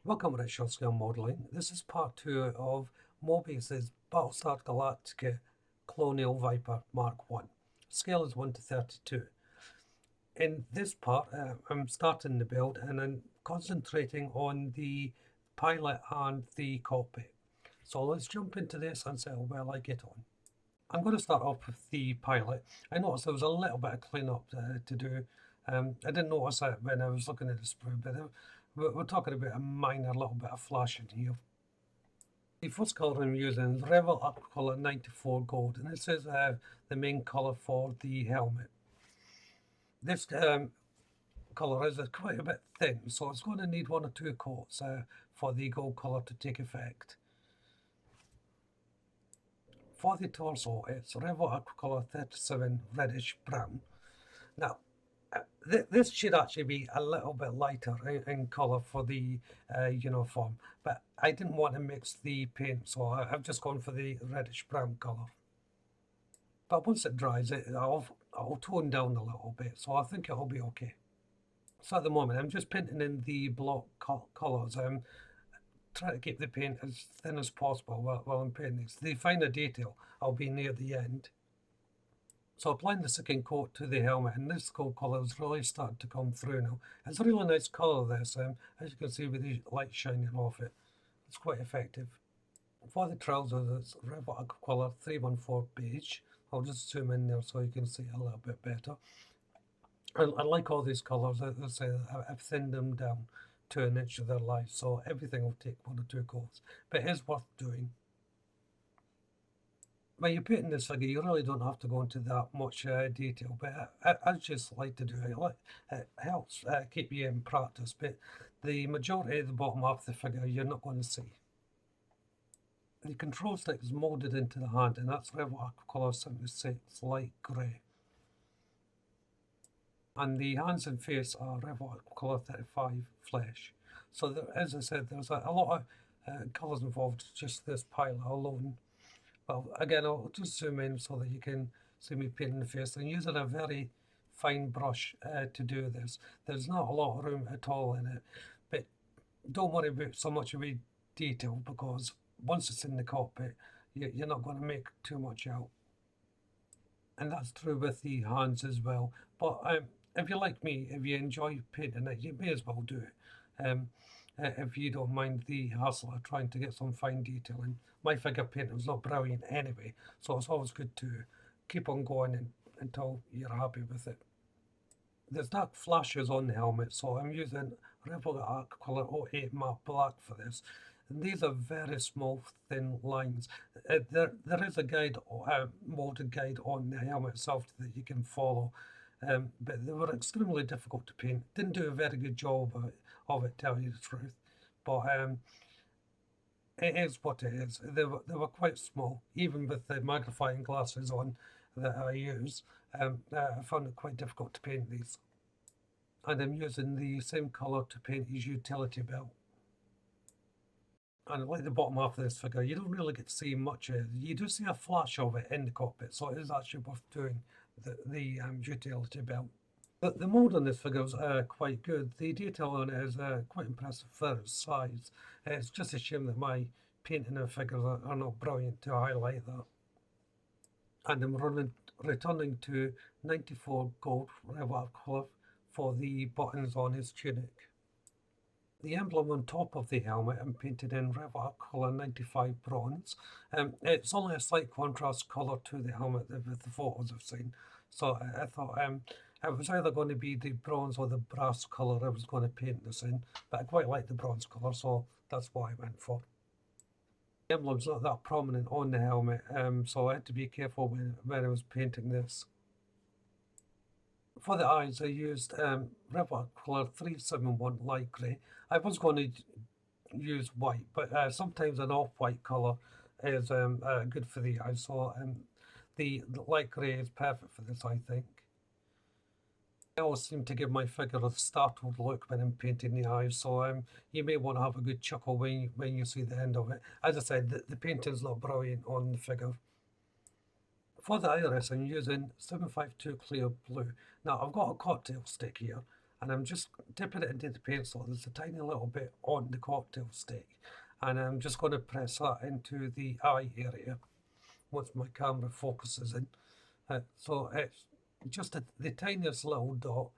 Welcome to Short Scale Modelling. This is part 2 of Moebius' Battlestar Galactica Colonial Viper Mark 1. Scale is 1 to 32. In this part, I'm starting the build and I'm concentrating on the pilot and the cockpit. So let's jump into this and see how well I get on. I'm going to start off with the pilot. I noticed there was a little bit of cleanup to do. I didn't notice that when I was looking at the sprue, but we're talking about a minor little bit of flashing here. The first colour I'm using is Rebel Aquacolor 94 Gold, and this is the main colour for the helmet. This colour is quite a bit thin, so it's going to need 1 or 2 coats for the gold colour to take effect. For the torso, it's Rebel Aquacolor 37 reddish brown. Now, this should actually be a little bit lighter in colour for the uniform, but I didn't want to mix the paint, so I've just gone for the reddish brown colour. But once it dries, I'll tone down a little bit, so I think it'll be okay. So at the moment, I'm just painting in the block colours. I'm trying to keep the paint as thin as possible while I'm painting this. The finer detail I'll be near the end. So applying the second coat to the helmet, and this gold colour is really starting to come through now. It's a really nice colour, this, as you can see with the light shining off it. It's quite effective. For the trousers, it's Rebel Aquacolor 314 beige. I'll just zoom in there so you can see a little bit better. I like all these colours. As I say, I've thinned them down to an inch of their life, so everything will take 1 or 2 coats. But it is worth doing. When you're painting this figure, you really don't have to go into that much detail, but I just like to do it. It helps keep you in practice, but the majority of the bottom half of the figure you're not going to see. The control stick is moulded into the hand, and that's Rebel Aquacolor 76 light grey. And the hands and face are Rebel Aquacolor 35 flesh. So there, as I said, there's a lot of colours involved, just this pilot alone. Well, again, I'll just zoom in so that you can see me painting the face. I'm using a very fine brush to do this. There's not a lot of room at all in it, but don't worry about so much of the detail, because once it's in the cockpit, you're not going to make too much out. And that's true with the hands as well. But if you're like me, if you enjoy painting it, you may as well do it. If you don't mind the hassle of trying to get some fine detail in. My figure painting was not brilliant anyway, so it's always good to keep on going until you're happy with it. There's dark flashes on the helmet, so I'm using Rebel Aquacolor 08 matte black for this. And these are very small, thin lines. There is a guide, molded guide on the helmet itself that you can follow. But they were extremely difficult to paint. Didn't do a very good job of it, tell you the truth. But it is what it is. They were quite small, even with the magnifying glasses on that I use. I found it quite difficult to paint these. And I'm using the same colour to paint his utility belt. And like the bottom half of this figure, you don't really get to see much of it. You do see a flash of it in the cockpit, so it is actually worth doing the utility belt. But the mould on this figure is quite good. The detail on it is quite impressive for its size. It's just a shame that my painting of figures are not brilliant to highlight that. And I'm returning to 94 gold Rebel Aquacolor for the buttons on his tunic. The emblem on top of the helmet I'm painted in Rebel Aquacolor 95 bronze. It's only a slight contrast colour to the helmet with the photos I've seen. So I thought it was either going to be the bronze or the brass colour I was going to paint this in. But I quite like the bronze colour, so that's what I went for. The emblem's not that prominent on the helmet, so I had to be careful when I was painting this. For the eyes, I used Rebel Aquacolor 371 light grey. I was going to use white, but sometimes an off-white colour is good for the eyes, so the light grey is perfect for this, I think. I always seem to give my figure a startled look when I'm painting the eyes, so you may want to have a good chuckle when you see the end of it. As I said, the painting's not brilliant on the figure. For the iris, I'm using 752 clear blue. Now, I've got a cocktail stick here, and I'm just dipping it into the paint slot. There's a tiny little bit on the cocktail stick, and I'm just going to press that into the eye area once my camera focuses in. So it's just the tiniest little dot,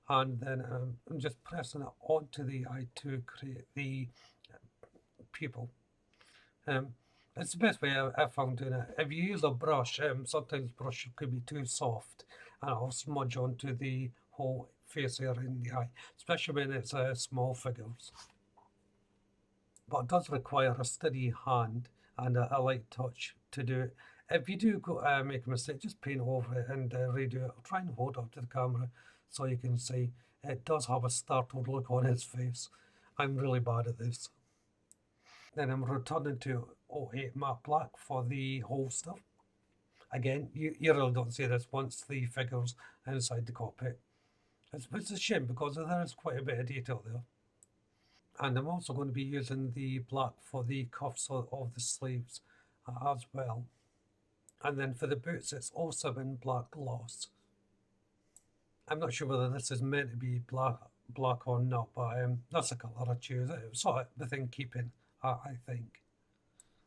and then I'm just pressing it onto the eye to create the pupil. Um, it's the best way I've found doing it. If you use a brush, sometimes brush could be too soft and it'll smudge onto the whole face area in the eye, especially when it's small figures. But it does require a steady hand and a light touch to do it. If you do make a mistake, just paint over it and redo it. I'll try and hold up to the camera so you can see it does have a startled look on his face. I'm really bad at this. Then I'm returning to 08 matte black for the whole stuff. Again, you really don't see this once the figure's inside the cockpit. It's a shame because there is quite a bit of detail there. And I'm also going to be using the black for the cuffs of the sleeves as well. And then for the boots, it's 07 black gloss. I'm not sure whether this is meant to be black or not, but that's the colour I choose. It was sort of within keeping, I think.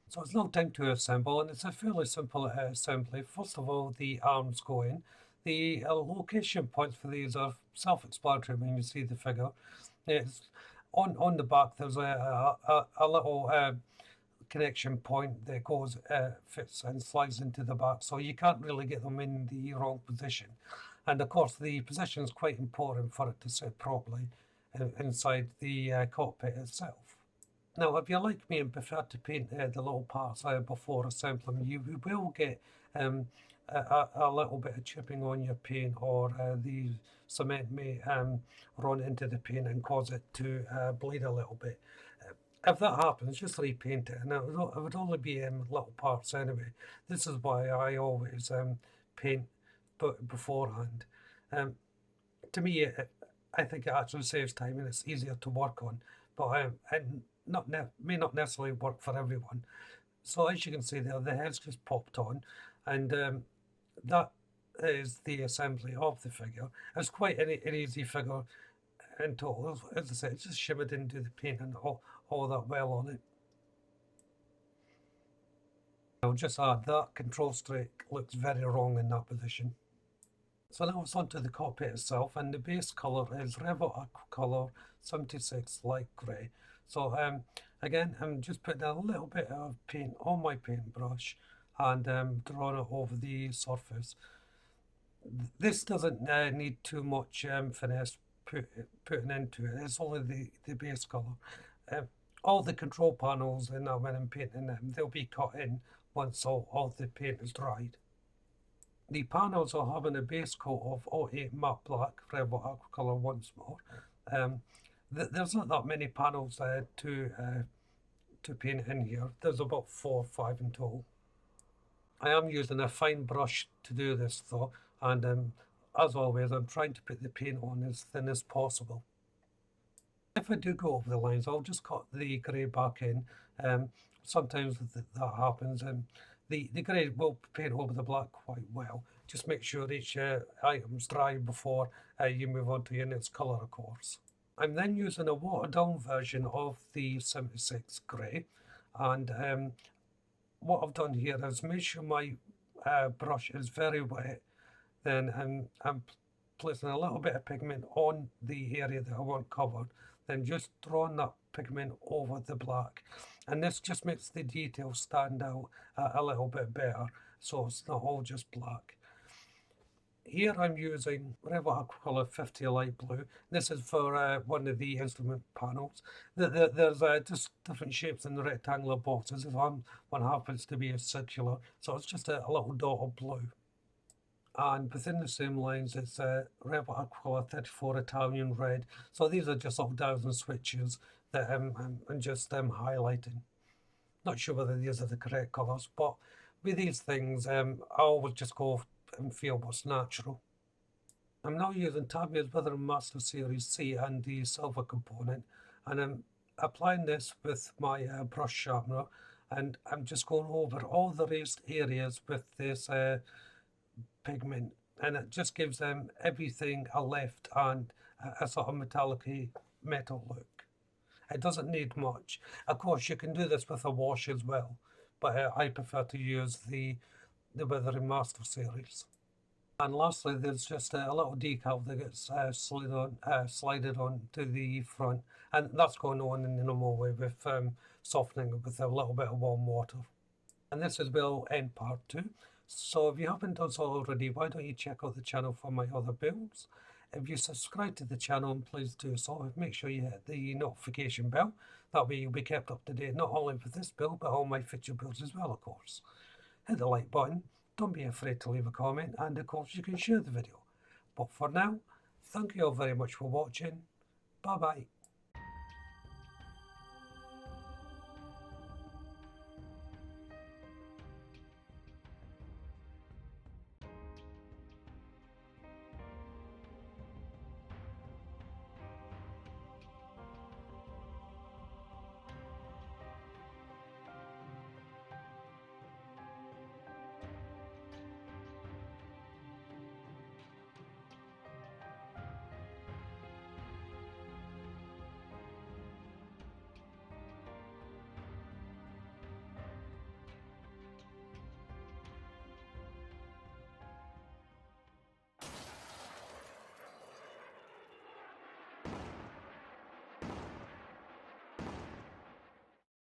So it's now time to assemble, and it's a fairly simple assembly. First of all, the arms go in. The location points for these are self-explanatory when you see the figure. It's on the back. There's a little connection point that goes fits and slides into the back, so you can't really get them in the wrong position. And of course, the position is quite important for it to sit properly inside the cockpit itself. Now, if you're like me and prefer to paint the little parts before assembling, you will get a little bit of chipping on your paint, or the cement may run into the paint and cause it to bleed a little bit. If that happens, just repaint it, and it would only be little parts anyway. This is why I always paint beforehand. To me, I think it actually saves time and it's easier to work on, but and may not necessarily work for everyone. So as you can see there, the head's just popped on, and that is the assembly of the figure. It's quite an easy figure in total. As I said, it's just shimmered into the paint and all that well on it. I'll just add that control stick looks very wrong in that position. So now it's onto the cockpit itself, and the base colour is Revit Aqua Colour 76 Light Grey. So again, I'm just putting a little bit of paint on my paintbrush and drawing it over the surface. This doesn't need too much finesse putting into it. It's only the base colour. All the control panels in that, when I'm painting them, they'll be cut in once all the paint is dried. The panels are having a base coat of 08 matte black, Revit Aqua Colour once more. There's not that many panels to paint in here. There's about 4 or 5 in total. I am using a fine brush to do this though, and as always, I'm trying to put the paint on as thin as possible. If I do go over the lines, I'll just cut the grey back in. Sometimes that happens, and the grey will paint over the black quite well. Just make sure each item's dry before you move on to your next colour, of course. I'm then using a watered down version of the 76 grey, and what I've done here is make sure my brush is very wet. Then I'm placing a little bit of pigment on the area that I want covered, then just drawing that pigment over the black, and this just makes the detail stand out a little bit better, so it's not all just black. Here I'm using Revit Aqua Colour 50 Light Blue. This is for one of the instrument panels. There's just different shapes in the rectangular boxes. This one happens to be a circular, so it's just a little dot of blue. And within the same lines, it's Revit Aqua Colour 34 Italian Red. So these are just little dials and switches that I'm just highlighting. Not sure whether these are the correct colours, but with these things, I always just go and feel what's natural. I'm now using Tamiya's Weather Master Series C and the silver component, and I'm applying this with my brush sharpener, and I'm just going over all the raised areas with this pigment, and it just gives them everything a lift and a sort of metallic metal look. It doesn't need much. Of course, you can do this with a wash as well, but I prefer to use the Weathering Master series. And lastly, there's just a little decal that gets slided on to the front, and that's going on in the normal way with softening with a little bit of warm water. And this is will end part 2. So if you haven't done so already, why don't you check out the channel for my other builds? If you subscribe to the channel, please do so. Make sure you hit the notification bell. That way you'll be kept up to date not only with this build, but all my future builds as well, of course. Hit the like button. Don't be afraid to leave a comment, and of course you can share the video. But for now, thank you all very much for watching. Bye bye.